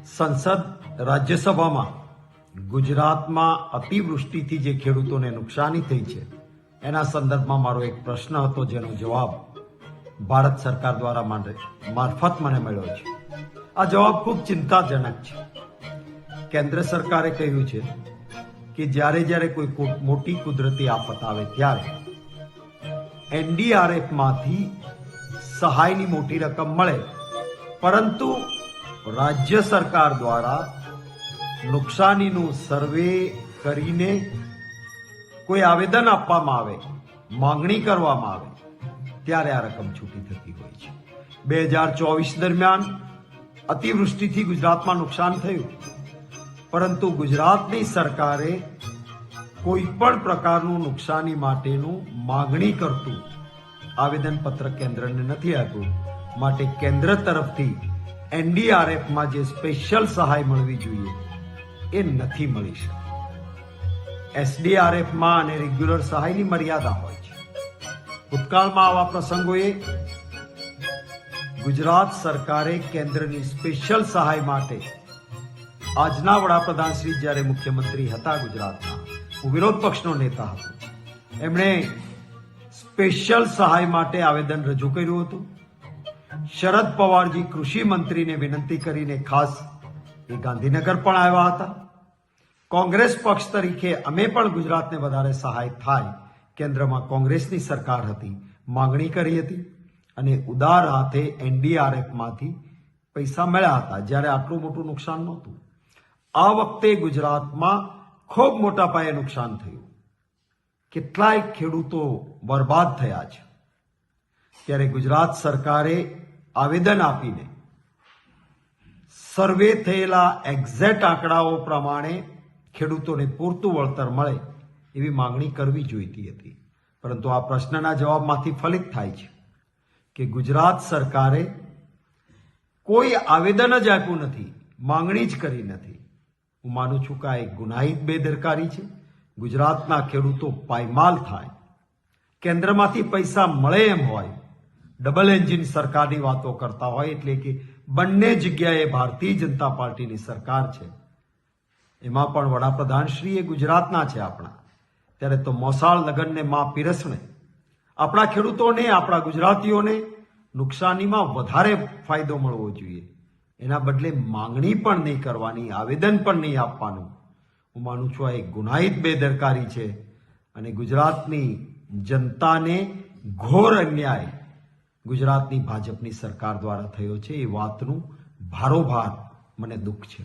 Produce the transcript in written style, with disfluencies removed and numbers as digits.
સંસદ રાજ્યસભામાં ગુજરાતમાં અતિવૃષ્ટિથી જે ખેડૂતોને નુકસાની થઈ છે એના સંદર્ભમાં મારો એક પ્રશ્ન હતો, જેનો જવાબ ભારત સરકાર દ્વારા મારફત મને મળ્યો છે. આ જવાબ ખૂબ ચિંતાજનક છે. કેન્દ્ર સરકારે કહ્યું છે કે જ્યારે કોઈ મોટી કુદરતી આફત આવે ત્યારે NDRF માંથી સહાયની મોટી રકમ મળે, પરંતુ રાજ્ય સરકાર દ્વારા નુકસાનીનું સર્વે કરીને કોઈ આવેદન આપવામાં આવે, માંગણી કરવામાં આવે, ત્યારે આ રકમ છૂટી થતી હોય છે. 2024 દરમિયાન અતિવૃષ્ટિથી ગુજરાતમાં નુકસાન થયું, પરંતુ ગુજરાતની સરકારે કોઈ પણ પ્રકારનું નુકસાની માટેનું માંગણી કરતું આવેદનપત્ર કેન્દ્રને નથી આપ્યું. માટે કેન્દ્ર તરફથી NDRFમાં જે સ્પેશિયલ સહાય મળવી જોઈએ એ નથી મળી શકી. SDRFમાં અને રેગ્યુલર સહાયની મર્યાદા હોય છે. ભૂતકાળમાં આવા પ્રસંગોએ ગુજરાત સરકારે કેન્દ્રની સ્પેશિયલ સહાય માટે આજના વડાપ્રધાન શ્રી જ્યારે મુખ્યમંત્રી હતા ગુજરાતના, હું વિરોધ પક્ષનો નેતા હતો, એમણે સ્પેશિયલ સહાય માટે આવેદન રજૂ કર્યું હતું. શરદ પવારજી કૃષિ મંત્રીને વિનંતી કરીને ખાસ એ ગાંધીનગર પણ આવ્યા હતા. કોંગ્રેસ પક્ષ તરીકે અમે પણ ગુજરાતને વધારે સહાય થાય, કેન્દ્રમાં કોંગ્રેસની સરકાર હતી, માંગણી કરી હતી અને ઉદાર હાથે NDRFમાંથી પૈસા મળ્યા હતા જ્યારે આટલું મોટું નુકસાન નહોતું. આ વખતે ગુજરાતમાં ખૂબ મોટા પાયે નુકસાન થયું, કેટલાય ખેડૂતો બરબાદ થયા છે. ત્યારે ગુજરાત સરકારે આવેદન આપીને સર્વે થયેલા એક્ઝેક્ટ આંકડાઓ પ્રમાણે ખેડૂતોને પૂરતું વળતર મળે એવી માંગણી કરવી જોઈતી હતી. પરંતુ આ પ્રશ્નના જવાબમાંથી ફલિત થાય છે કે ગુજરાત સરકારે કોઈ આવેદન જ આપ્યું નથી, માંગણી જ કરી નથી. હું માનું છું કે આ એક ગુનાહિત બેદરકારી છે. ગુજરાતના ખેડૂતો પાયમાલ થાય, કેન્દ્રમાંથી પૈસા મળે એમ હોય, ડબલ એન્જિન સરકારની વાતો કરતા હોય, એટલે કે બંને જગ્યાએ ભારતીય જનતા પાર્ટીની સરકાર છે, એમાં પણ વડાપ્રધાન શ્રી એ ગુજરાતના છે આપણા, ત્યારે તો મોસાળ લગનને માં પીરસણે આપણા ખેડૂતોને, આપણા ગુજરાતીઓને નુકસાનીમાં વધારે ફાયદો મળવો જોઈએ. એના બદલે માંગણી પણ નહીં કરવાની, આવેદન પણ નહીં આપવાનું. હું માનું છું આ એક ગુનાહિત બેદરકારી છે અને ગુજરાતની જનતાને ઘોર અન્યાય ગુજરાતની ભાજપની સરકાર દ્વારા થયો છે. એ વાતનું ભારોભાર મને દુઃખ છે.